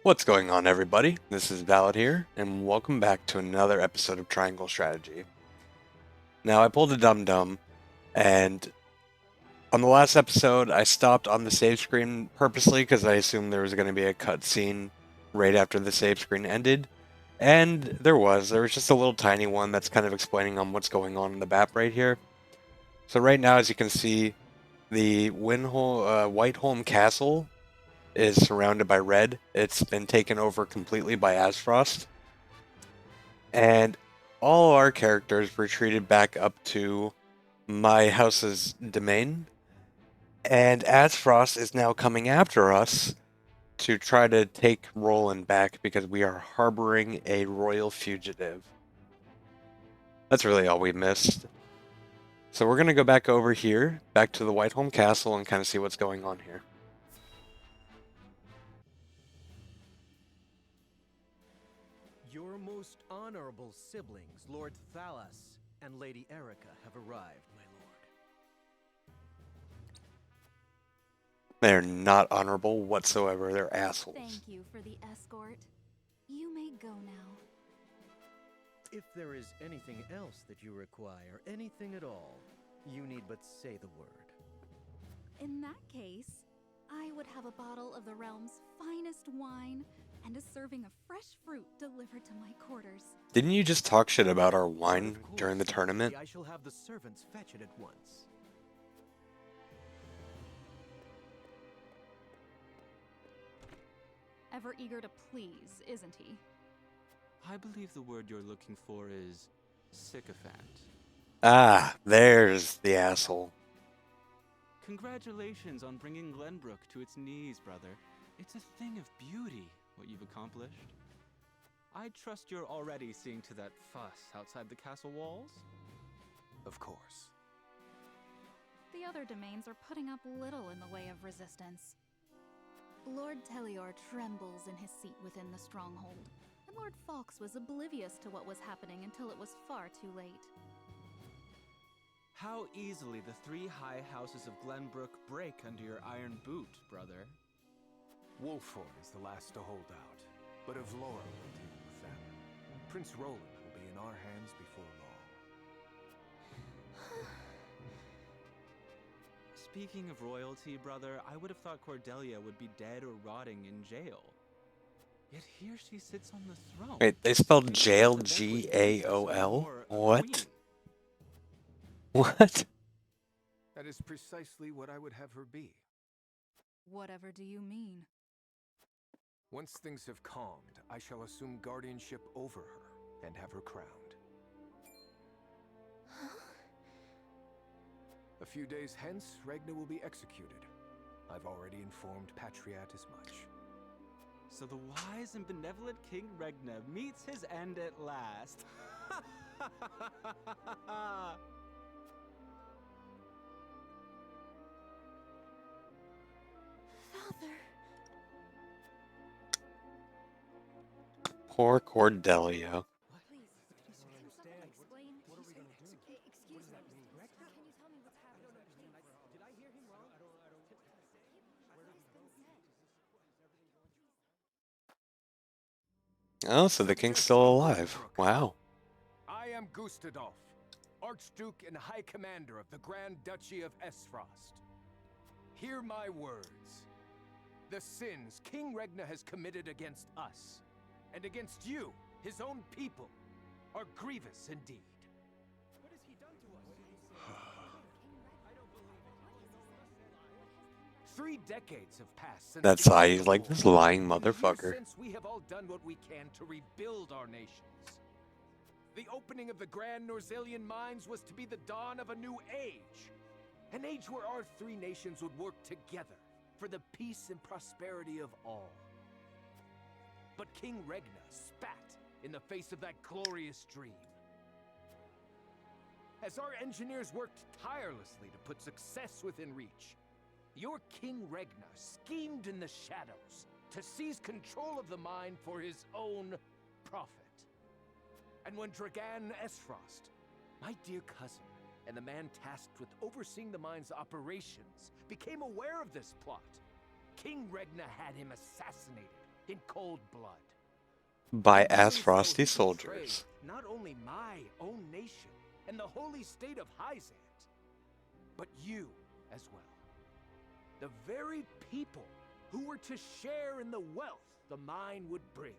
What's going on, everybody? This is Valid here, and welcome back to another episode of Triangle Strategy. Now, I pulled a dum-dum, and on the last episode, I stopped on the save screen purposely because I assumed there was going to be a cutscene right after the save screen ended, and there was. There was just a little tiny one that's kind of explaining on what's going on in the map right here. So right now, as you can see, the Whiteholm Castle is surrounded by red. It's been taken over completely by Aesfrost. And all our characters retreated back up to my house's domain. And Aesfrost is now coming after us to try to take Roland back because we are harboring a royal fugitive. That's really all we missed. So we're going to go back over here, back to the Whiteholm Castle, and kind of see what's going on here. Your most honorable siblings, Lord Thalas and Lady Erica, have arrived, my lord. They're not honorable whatsoever. They're assholes. Thank you for the escort. You may go now. If there is anything else that you require, anything at all, you need but say the word. In that case, I would have a bottle of the realm's finest wine and a serving of fresh fruit delivered to my quarters. Didn't you just talk shit about our wine Of course, during the tournament? I shall have the servants fetch it at once. Ever eager to please, isn't he? I believe the word you're looking for is sycophant. Ah, there's the asshole. Congratulations on bringing Glenbrook to its knees, brother. It's a thing of beauty, what you've accomplished. I trust you're already seeing to that fuss outside the castle walls? Of course. The other domains are putting up little in the way of resistance. Lord Telior trembles in his seat within the stronghold, and Lord Fox was oblivious to what was happening until it was far too late. How easily the three high houses of Glenbrook break under your iron boot, brother. Wolffort is the last to hold out, but of Laura will deal with them. Prince Roland will be in our hands before long. Speaking of royalty, brother, I would have thought Cordelia would be dead or rotting in jail. Yet here she sits on the throne. Wait, they spelled Maybe jail the banquet G-A-O-L? or a What? queen. What? That is precisely what I would have her be. Whatever do you mean? Once things have calmed, I shall assume guardianship over her and have her crowned. A few days hence, Regna will be executed. I've already informed Patriat as much. So the wise and benevolent King Regna meets his end at last. Father! Poor Cordelia. Please, can you explain? Excuse me. Can you tell me what's happening? Did I hear him wrong? Oh, so the king's still alive. Wow. I am Gustadolf, Archduke and High Commander of the Grand Duchy of Aesfrost. Hear my words. The sins King Regna has committed against us, and against you, his own people, are grievous indeed. What has he done to us? I don't believe it. 3 decades have passed since That's the why end he's of like war. this lying In the years motherfucker. since, we have all done what we can to rebuild our nations. The opening of the Grand Norzelian mines was to be the dawn of a new age. An age where our 3 nations would work together for the peace and prosperity of all. But King Regna spat in the face of that glorious dream. As our engineers worked tirelessly to put success within reach, your King Regna schemed in the shadows to seize control of the mine for his own profit. And when Dragan Aesfrost, my dear cousin, and the man tasked with overseeing the mine's operations, became aware of this plot, King Regna had him assassinated in cold blood. By And even so, Aesfrost he soldiers. betrayed not only my own nation and the holy state of Hyzant, but you as well. The very people who were to share in the wealth the mine would bring.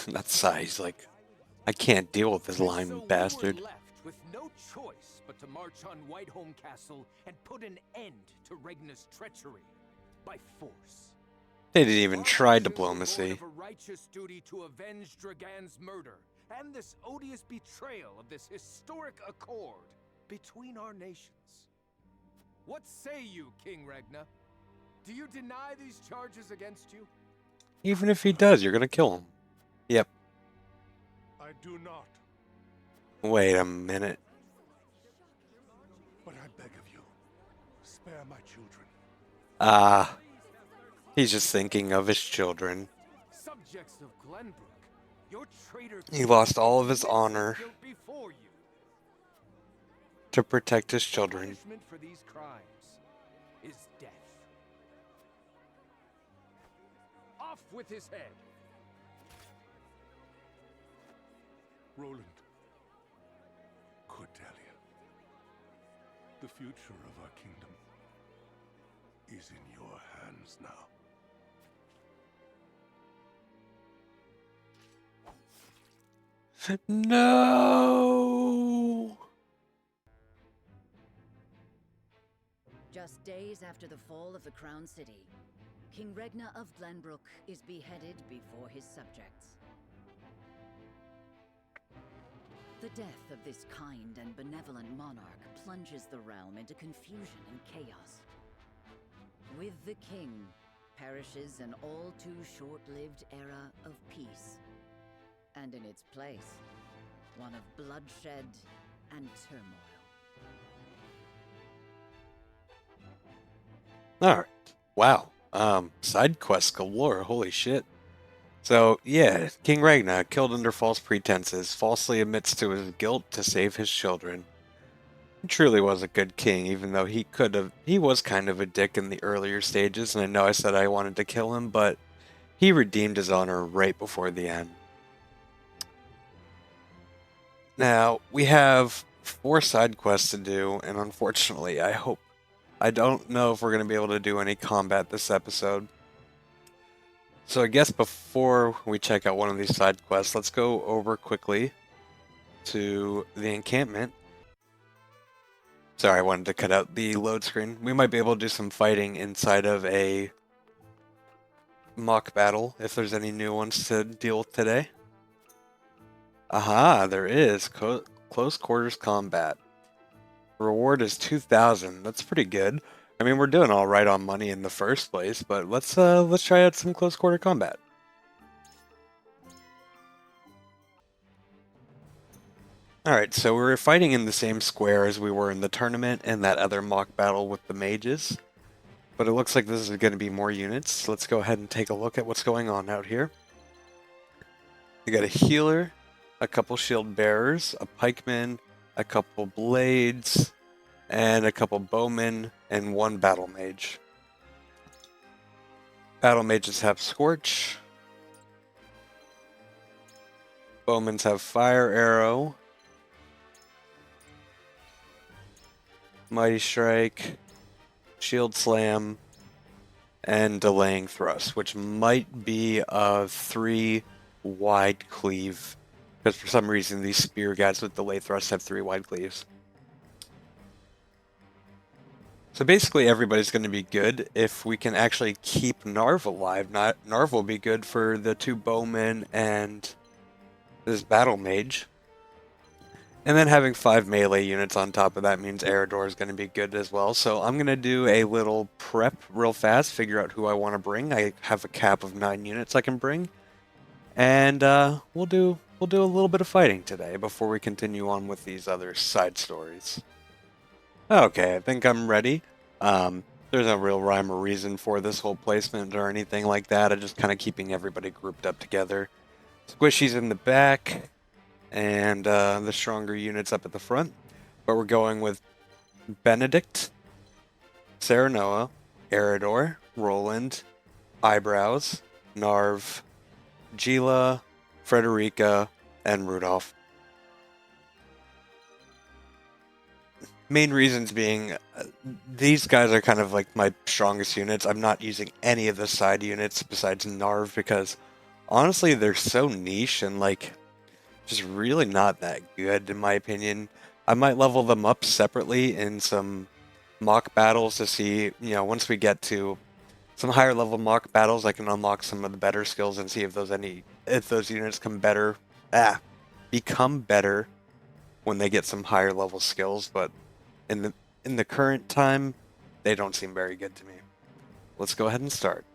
That sigh, he's like, I can't deal with this And lying so we bastard. were left with no choice but to march on Whiteholm Castle and put an end to Regna's treachery by force. They didn't even Our try actions were diplomacy. born of a righteous duty to avenge Dragan's murder and this odious betrayal of this historic accord between our nations. What say you, King Regna? Do you deny these charges against you? Even if he does, you're gonna kill him. Yep. I do not, Wait a minute. but I beg of you, spare my children. Ah, he's just thinking of his children. Subjects of Glenbrook, your traitor He lost all of his honor guilt before you. to protect his children. Punishment for these crimes is death. Off with his head. Roland, Cordelia, the future of our kingdom is in your hands now. No! Just days after the fall of the Crown City, King Regna of Glenbrook is beheaded before his subjects. The death of this kind and benevolent monarch plunges the realm into confusion and chaos. With the king perishes an all too short-lived era of peace, and in its place, one of bloodshed and turmoil. Alright. Wow. Side quest galore. Holy shit. So, yeah, King Regna, killed under false pretenses, falsely admits to his guilt to save his children. He truly was a good king, even though he was kind of a dick in the earlier stages, and I know I said I wanted to kill him, but he redeemed his honor right before the end. Now, we have 4 side quests to do, and unfortunately, I don't know if we're going to be able to do any combat this episode. So I guess before we check out one of these side quests, let's go over quickly to the encampment. Sorry, I wanted to cut out the load screen. We might be able to do some fighting inside of a mock battle, if there's any new ones to deal with today. Aha, there is. Close quarters combat. Reward is 2,000. That's pretty good. I mean, we're doing all right on money in the first place, but let's try out some close quarter combat. Alright, so we're fighting in the same square as we were in the tournament and that other mock battle with the mages. But it looks like this is going to be more units. So let's go ahead and take a look at what's going on out here. We got a healer, a couple shield bearers, a pikeman, a couple blades, and a couple bowmen, and 1 battle mage. Battle mages have Scorch. Bowmans have Fire Arrow. Mighty Strike. Shield Slam. And Delaying Thrust, which might be a 3 wide cleave. Because for some reason these spear guys with Delay Thrust have 3 wide cleaves. So basically everybody's going to be good if we can actually keep Narv alive. Narv will be good for the 2 bowmen and this battle mage. And then having 5 melee units on top of that means Eridor is going to be good as well. So I'm going to do a little prep real fast, figure out who I want to bring. I have a cap of 9 units I can bring. And we'll do a little bit of fighting today before we continue on with these other side stories. Okay, I think I'm ready. There's no real rhyme or reason for this whole placement or anything like that. I'm just kind of keeping everybody grouped up together. Squishy's in the back, and the stronger units up at the front. But we're going with Benedict, Sarah Noah, Eridor, Roland, Eyebrows, Narv, Gila, Frederica, and Rudolph. Main reasons being, these guys are kind of like my strongest units. I'm not using any of the side units besides Narv because honestly they're so niche and like just really not that good in my opinion. I might level them up separately in some mock battles to see, once we get to some higher level mock battles, I can unlock some of the better skills and see if those units become better when they get some higher level skills, but in the current time, they don't seem very good to me. Let's go ahead and start.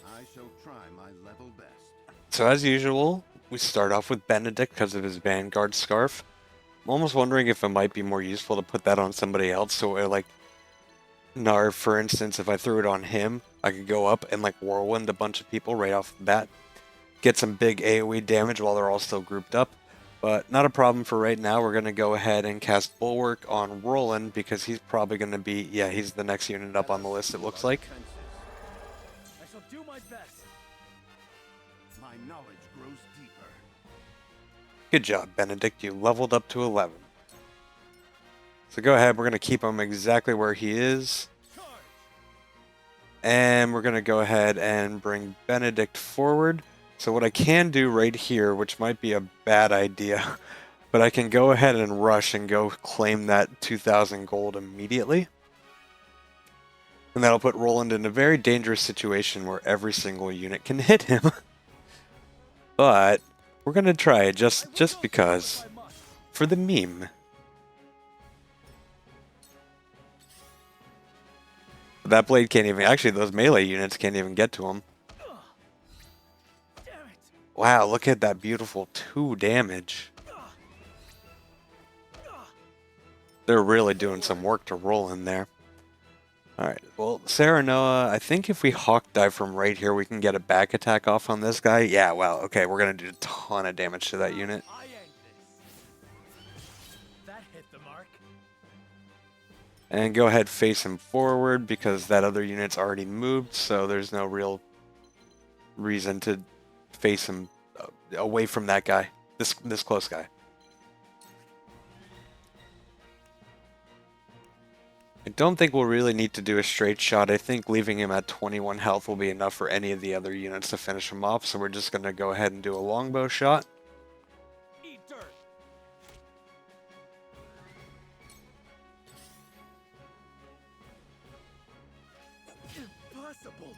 I shall try my level best. So as usual, we start off with Benedict because of his Vanguard Scarf. I'm almost wondering if it might be more useful to put that on somebody else, so like Narv, for instance, if I threw it on him, I could go up and like whirlwind a bunch of people right off the bat. Get some big AoE damage while they're all still grouped up. But not a problem for right now. We're going to go ahead and cast Bulwark on Roland because he's probably going to be, he's the next unit up on the list, it looks like. I shall do my best. My knowledge grows deeper. Good job, Benedict. You leveled up to 11. So go ahead, we're going to keep him exactly where he is. And we're going to go ahead and bring Benedict forward. So what I can do right here, which might be a bad idea, but I can go ahead and rush and go claim that 2,000 gold immediately. And that'll put Roland in a very dangerous situation where every single unit can hit him. But we're going to try it just because, for the meme. That blade can't even... Actually, those melee units can't even get to him. Wow, look at that beautiful 2 damage. They're really doing some work to roll in there. Alright, well, Serenoa, I think if we hawk dive from right here, we can get a back attack off on this guy. Yeah, wow, okay, we're going to do a ton of damage to that unit. That hit the mark. And go ahead, face him forward because that other unit's already moved, so there's no real reason to face him away from that guy, this close guy. I don't think we'll really need to do a straight shot. I think leaving him at 21 health will be enough for any of the other units to finish him off, so we're just going to go ahead and do a longbow shot. Eat dirt. Impossible.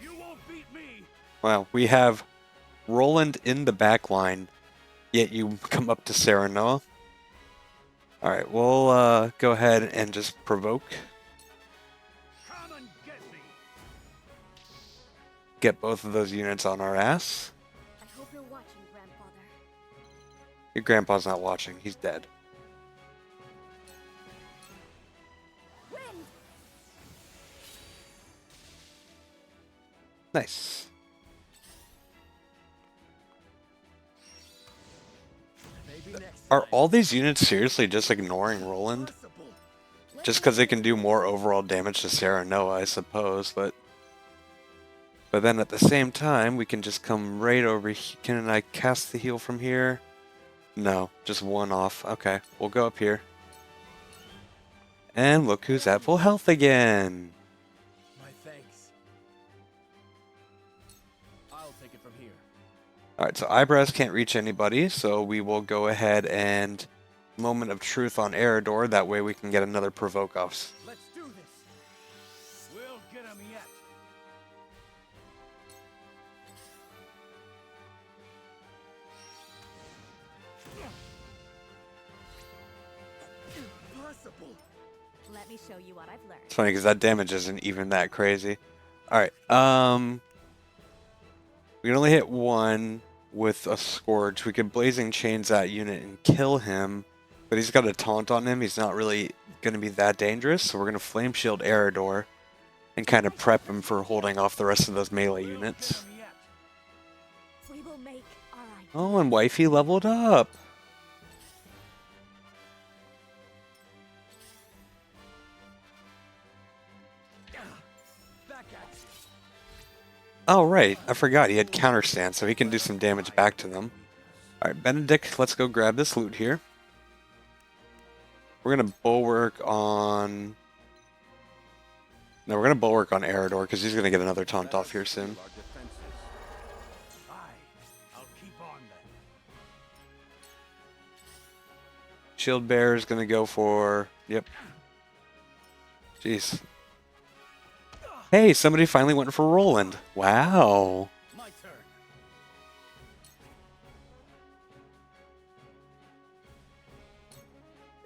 You won't beat me. Well, we have Roland in the back line, yet you come up to Serenoa. Alright, we'll go ahead and just provoke. Come and get me. Get both of those units on our ass. I hope you're watching, Grandfather. Your grandpa's not watching, he's dead. Wind! Nice. Are all these units seriously just ignoring Roland? Just because they can do more overall damage to Serenoa, I suppose, but then at the same time, we can just come right over here. Can I cast the heal from here? No, just one off. Okay, we'll go up here. And look who's at full health again! My thanks. I'll take it from here. Alright, so Eyebrows can't reach anybody, so we will go ahead and Moment of Truth on Eridor. That way we can get another provoke off. Let's do this. We'll get him yet. Impossible. Let me show you what I've learned. It's funny because that damage isn't even that crazy. Alright, we can only hit one with a Scourge. We could Blazing Chains that unit and kill him, but he's got a taunt on him. He's not really going to be that dangerous, so we're going to Flame Shield Eridor and kind of prep him for holding off the rest of those melee units. We will make our idea. Oh, and Wifey leveled up. Back at you. Oh, right. I forgot he had counter stance, so he can do some damage back to them. Alright, Benedict, let's go grab this loot here. We're going to bulwark on... No, we're going to bulwark on Eridor, because he's going to get another taunt off here soon. I'll keep on then. Shield Bearer is going to go for... Yep. Jeez. Hey, somebody finally went for Roland. Wow. My turn.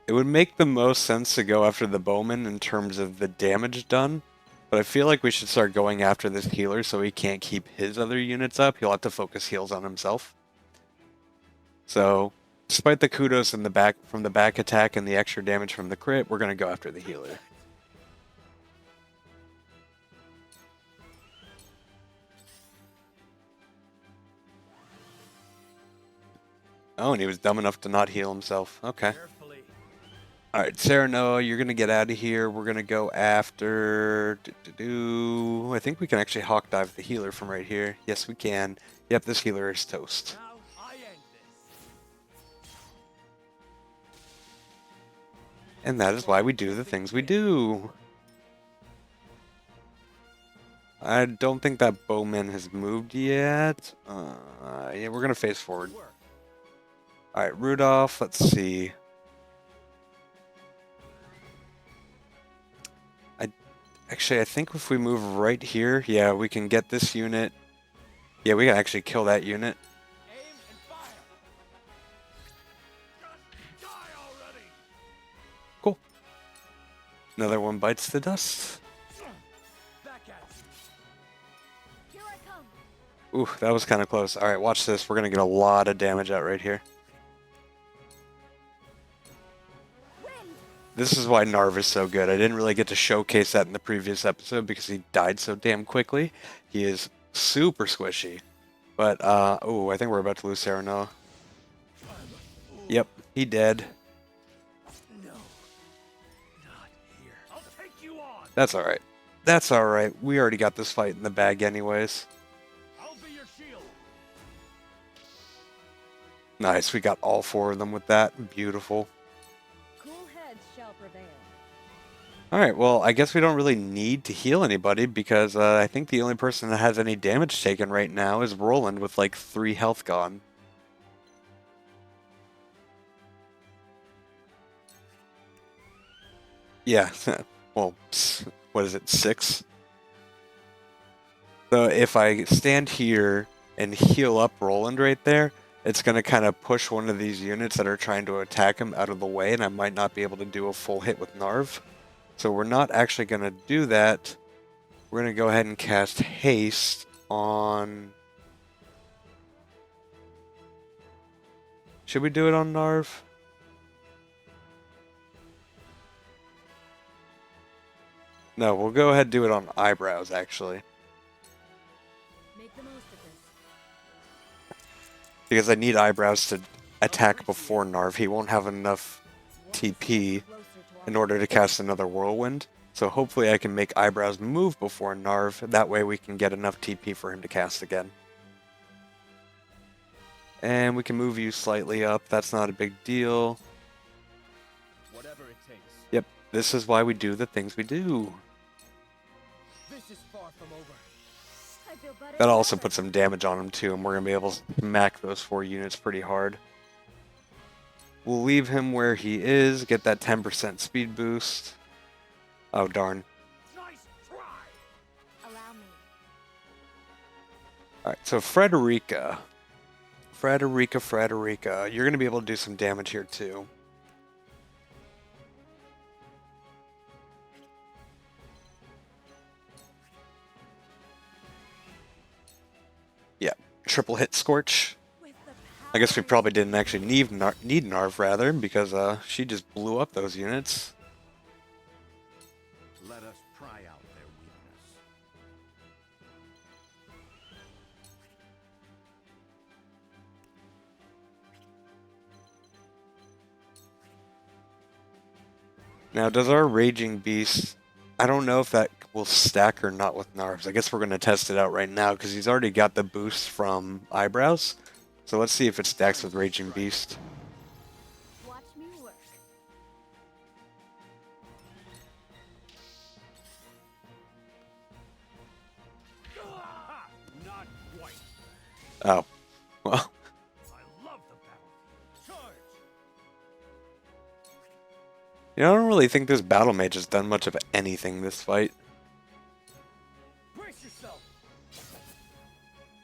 It would make the most sense to go after the Bowman in terms of the damage done, but I feel like we should start going after this healer so he can't keep his other units up. He'll have to focus heals on himself. So, despite the kudos in the back from the back attack and the extra damage from the crit, we're going to go after the healer. Oh, and he was dumb enough to not heal himself. Okay. Carefully. Alright, Serenoa, you're going to get out of here. We're going to go after... I think we can actually hawk dive the healer from right here. Yes, we can. Yep, this healer is toast. Now I end this. And that is why we do the things we do. I don't think that Bowman has moved yet. Yeah, we're going to face forward. Alright, Rudolph, let's see. Actually, I think if we move right here, yeah, we can get this unit. Yeah, we can actually kill that unit. Aim and fire. Just die already. Cool. Another one bites the dust. Back at you. Here I come. Ooh, that was kind of close. Alright, watch this. We're going to get a lot of damage out right here. This is why Narv is so good. I didn't really get to showcase that in the previous episode because he died so damn quickly. He is super squishy. But, oh, I think we're about to lose Serenoa. Yep, he dead. No. Not here. I'll take you on. That's alright. That's alright. We already got this fight in the bag anyways. I'll be your shield. Nice, we got all four of them with that. Beautiful. Shall prevail. Alright, well, I guess we don't really need to heal anybody because I think the only person that has any damage taken right now is Roland with like 3 health gone. Yeah, well, what is it, 6? So if I stand here and heal up Roland right there, it's going to kind of push one of these units that are trying to attack him out of the way, and I might not be able to do a full hit with Narv. So we're not actually going to do that. We're going to go ahead and cast Haste on... Should we do it on Narv? No, we'll go ahead and do it on Eyebrows, actually. Make the most of this. Because I need Eyebrows to attack before Narv. He won't have enough TP in order to cast another Whirlwind. So hopefully I can make Eyebrows move before Narv. That way we can get enough TP for him to cast again. And we can move you slightly up. That's not a big deal. Whatever it takes. Yep, this is why we do the things we do. This is far from over. I feel better. That also puts some damage on him too, and we're going to be able to smack those 4 units pretty hard. We'll leave him where he is, get that 10% speed boost. Oh, darn. Nice try. Allow me. Alright, so Frederica. Frederica. You're going to be able to do some damage here too. Yeah, triple hit Scorch. With the I guess we probably didn't actually need Narv, rather, because she just blew up those units. Let us pry out their weakness. Now, does our Raging Beast... I don't know if that will stack or not with Narves. I guess we're going to test it out right now, because he's already got the boost from Eyebrows. So let's see if it stacks with Raging Beast. Watch me work. Not quite. Oh. Well, I love the battle. Charge! you know, I don't really think this Battle Mage has done much of anything this fight. Brace yourself.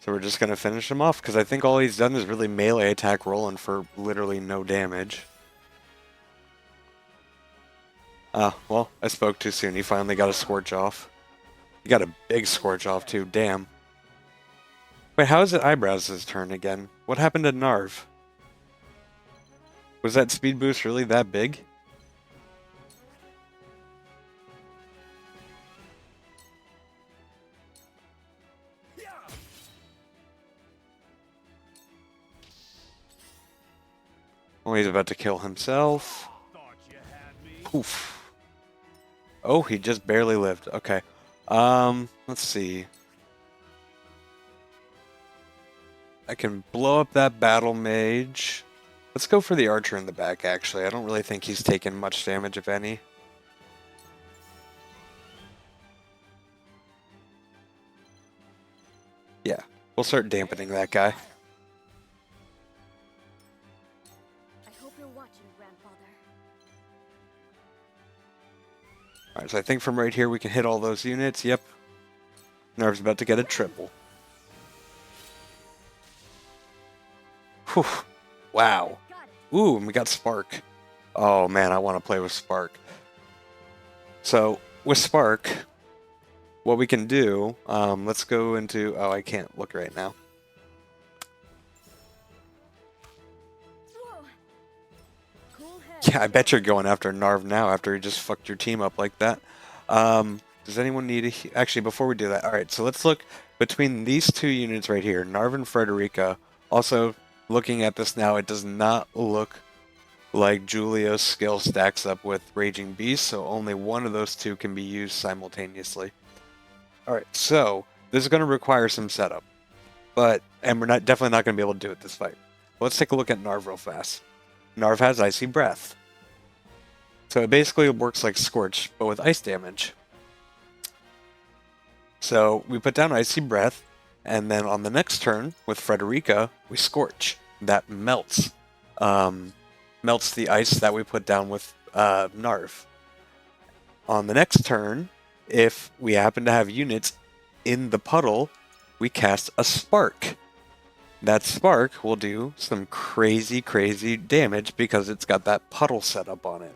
So we're just going to finish him off, because I think all he's done is really melee attack Roland for literally no damage. Ah, well, I spoke too soon. He finally got a Scorch off. He got a big Scorch off too, damn. Wait, how is it Eyebrows' turn again? What happened to Narv? Was that speed boost really that big? Oh, he's about to kill himself. Thought you had me. Poof. Oh, he just barely lived. Okay. Let's see. I can blow up that Battle Mage. Let's go for the Archer in the back, actually. I don't really think he's taken much damage, if any. Yeah, we'll start dampening that guy. I hope you're watching, Grandfather. Alright, so I think from right here we can hit all those units. Yep. Narv's about to get a triple. Whew. Wow. Got it. Ooh, and we got Spark. Oh man, I want to play with Spark. So, with Spark, what we can do, let's go into... Oh, I can't look right now. Whoa. Cool head. Yeah, I bet you're going after Narv now after he just fucked your team up like that. Does anyone need a... Actually, before we do that, alright, so let's look between these two units right here, Narv and Frederica. Also, looking at this now, it does not look like Julio's skill stacks up with Raging Beast, so only one of those two can be used simultaneously. Alright, so this is going to require some setup, and we're definitely not going to be able to do it this fight. Let's take a look at Narv real fast. Narv has Icy Breath. So it basically works like Scorch, but with ice damage. So we put down Icy Breath, and then on the next turn, with Frederica, we Scorch. That melts. Melts the ice that we put down with Narv. On the next turn, if we happen to have units in the puddle, we cast a Spark. That Spark will do some crazy, crazy damage because it's got that puddle setup on it.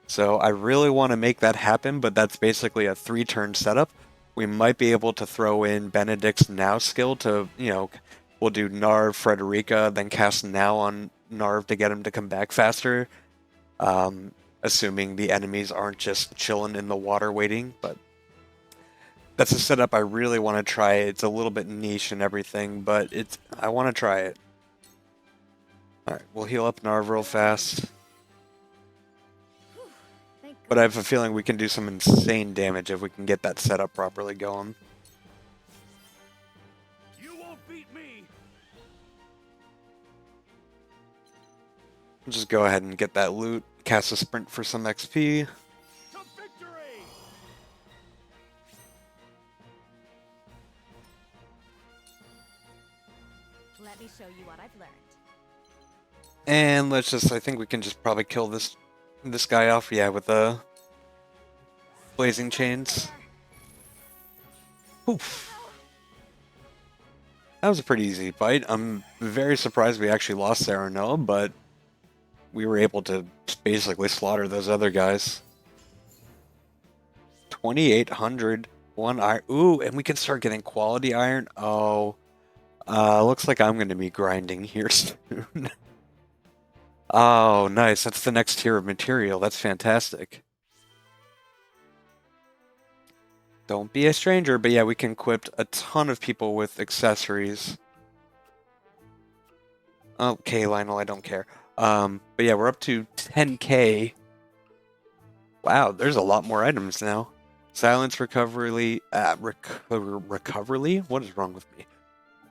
So I really want to make that happen, but that's basically a 3-turn setup. We might be able to throw in Benedict's Now skill to, we'll do Narv, Frederica, then cast Now on Narv to get him to come back faster. Assuming the enemies aren't just chilling in the water waiting, but that's a setup I really want to try. It's a little bit niche and everything, but I want to try it. Alright, we'll heal up Narv real fast. Thank But I have a feeling we can do some insane damage if we can get that setup properly going. You won't beat me. We'll just go ahead and get that loot, cast a sprint for some XP. To victory. Let me show you what I've learned. And I think we can just probably kill this guy off, yeah, with the blazing chains. Oof. That was a pretty easy fight. I'm very surprised we actually lost Serenoa, but we were able to basically slaughter those other guys. 2,800, 1 iron. Ooh, and we can start getting quality iron. Oh, looks like I'm going to be grinding here soon. Oh, nice. That's the next tier of material. That's fantastic. Don't be a stranger, but yeah, we can equip a ton of people with accessories. Okay, Lionel, I don't care. But yeah, we're up to 10k. Wow, there's a lot more items now. Silence recovery, recovery? What is wrong with me?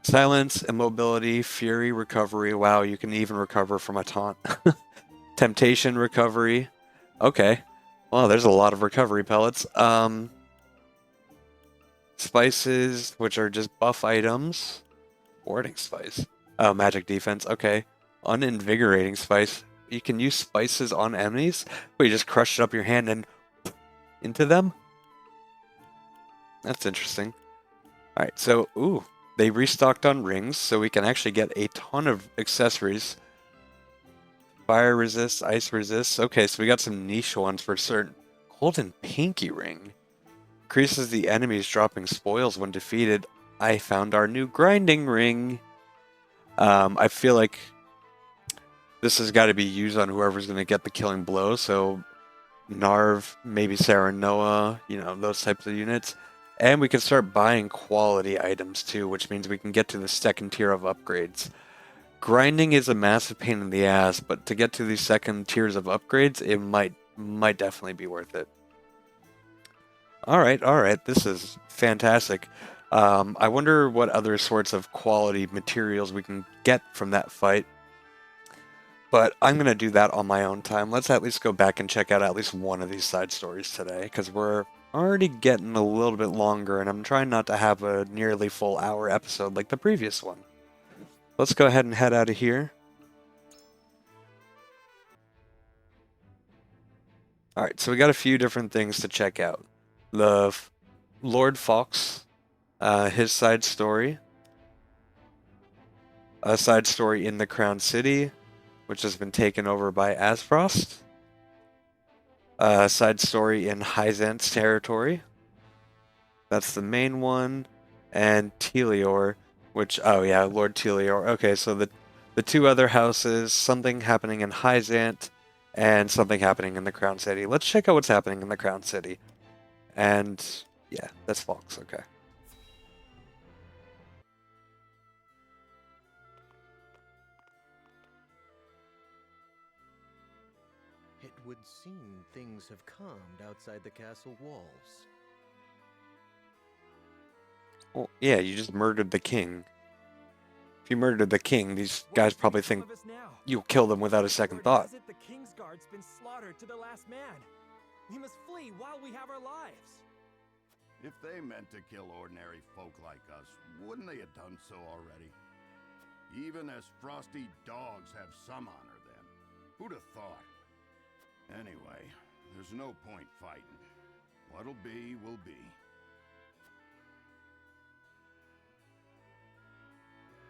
Silence, immobility, fury, recovery. Wow, you can even recover from a taunt. Temptation, recovery. Okay. Well, there's a lot of recovery pellets. Spices, which are just buff items. Warding spice. Oh, magic defense. Okay. Uninvigorating spice. You can use spices on enemies? Where you just crush it up your hand and into them? That's interesting. Alright, so, ooh. They restocked on rings, so we can actually get a ton of accessories. Fire resist, ice resist. Okay, so we got some niche ones for certain. Golden pinky ring. Increases the enemies dropping spoils when defeated. I found our new grinding ring. I feel like this has got to be used on whoever's going to get the killing blow. So Narv, maybe Sarah Noah, you know, those types of units. And we can start buying quality items too, which means we can get to the second tier of upgrades. Grinding is a massive pain in the ass, but to get to these second tiers of upgrades, it might definitely be worth it. All right, this is fantastic. I wonder what other sorts of quality materials we can get from that fight. But I'm going to do that on my own time. Let's at least go back and check out at least one of these side stories today, because we're already getting a little bit longer, and I'm trying not to have a nearly full hour episode like the previous one. Let's go ahead and head out of here. Alright, so we got a few different things to check out. The Lord Fox, his side story. A side story in the Crown City, which has been taken over by Aesfrost. A side story in Hyzant's territory. That's the main one. And Teleor, which, oh yeah, Lord Teleor. Okay, so the two other houses, something happening in Hyzant, and something happening in the Crown City. Let's check out what's happening in the Crown City. And, yeah, that's Fox, okay. It would seem things have calmed outside the castle walls. Well, yeah, you just murdered the king. If you murdered the king, these guys probably think you'll kill them without a second thought. The king's guard's been slaughtered to the last man. We must flee while we have our lives. If they meant to kill ordinary folk like us, wouldn't they have done so already? Even as frosty dogs have some honor then. Who'd have thought? Anyway, there's no point fighting. What'll be, will be.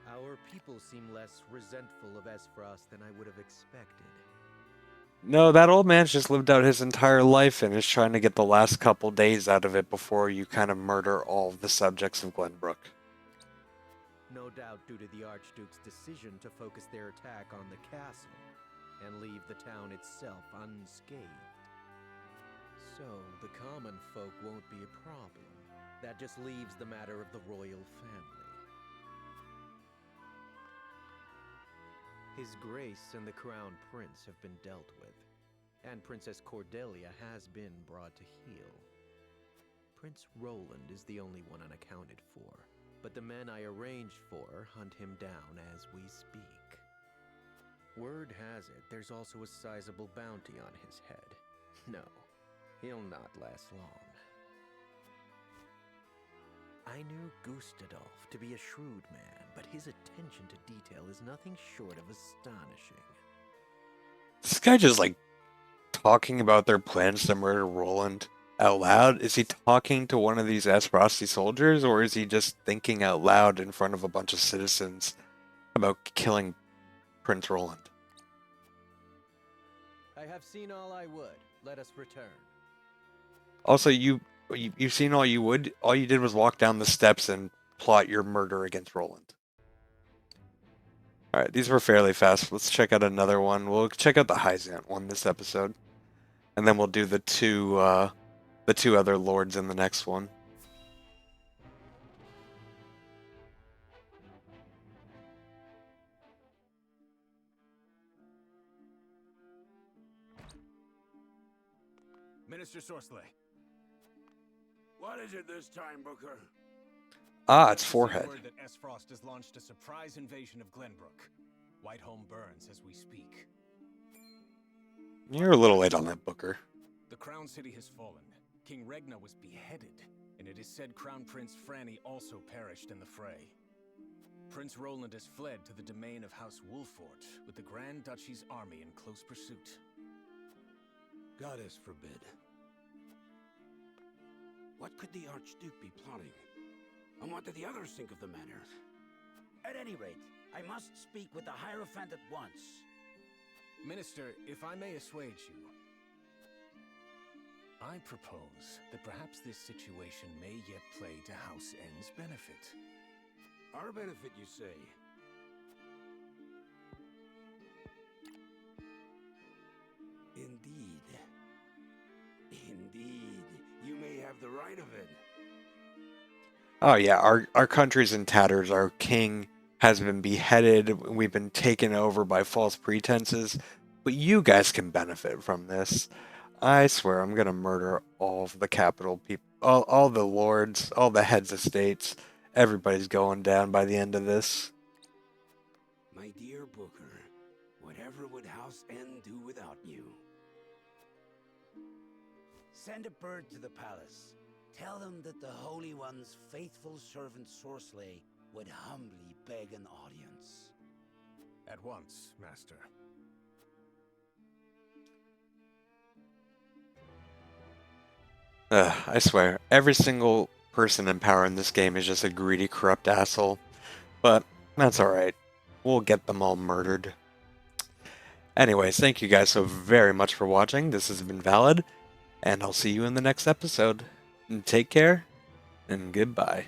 Our people seem less resentful of Aesfrost than I would have expected. No, that old man's just lived out his entire life and is trying to get the last couple days out of it before you kind of murder all of the subjects of Glenbrook. No doubt due to the Archduke's decision to focus their attack on the castle and leave the town itself unscathed. So, the common folk won't be a problem. That just leaves the matter of the royal family. His Grace and the Crown Prince have been dealt with, and Princess Cordelia has been brought to heel. Prince Roland is the only one unaccounted for, but the men I arranged for hunt him down as we speak. Word has it there's also a sizable bounty on his head. No, he'll not last long. I knew Gustadolf to be a shrewd man, but his attention to detail is nothing short of astonishing. This guy just, like, talking about their plans to murder Roland out loud? Is he talking to one of these Aesfrosti soldiers, or is he just thinking out loud in front of a bunch of citizens about killing Prince Roland? I have seen all I would. Let us return. Also, you've seen all you would. All you did was walk down the steps and plot your murder against Roland. Alright, these were fairly fast. Let's check out another one. We'll check out the Hyzant one this episode. And then we'll do the two other lords in the next one. Minister Sorcelet. What is it this time, Booker? Ah, it's Just received forehead. word that Aesfrost has launched a surprise invasion of Glenbrook. Whiteholm burns as we speak. You're a little late on that, Booker. The Crown City has fallen. King Regna was beheaded, and it is said Crown Prince Franny also perished in the fray. Prince Roland has fled to the domain of House Wolffort, with the Grand Duchy's army in close pursuit. Goddess forbid. What could the Archduke be plotting? And what did the others think of the matter? At any rate, I must speak with the Hierophant at once. Minister, if I may assuage you, I propose that perhaps this situation may yet play to House N's benefit. Our benefit, you say? Indeed. Indeed. You may have the right of it. Oh yeah, our country's in tatters. Our king has been beheaded. We've been taken over by false pretenses. But you guys can benefit from this. I swear I'm gonna murder all of the capital people, all the lords, all the heads of states. Everybody's going down by the end of this. My dear Booker, whatever would House N do without you? Send a bird to the palace. Tell them that the Holy One's faithful servant Sorcelet would humbly beg an audience. At once, Master. I swear, every single person in power in this game is just a greedy, corrupt asshole. But that's alright. We'll get them all murdered. Anyways, thank you guys so very much for watching. This has been Valid, and I'll see you in the next episode. Take care, and goodbye.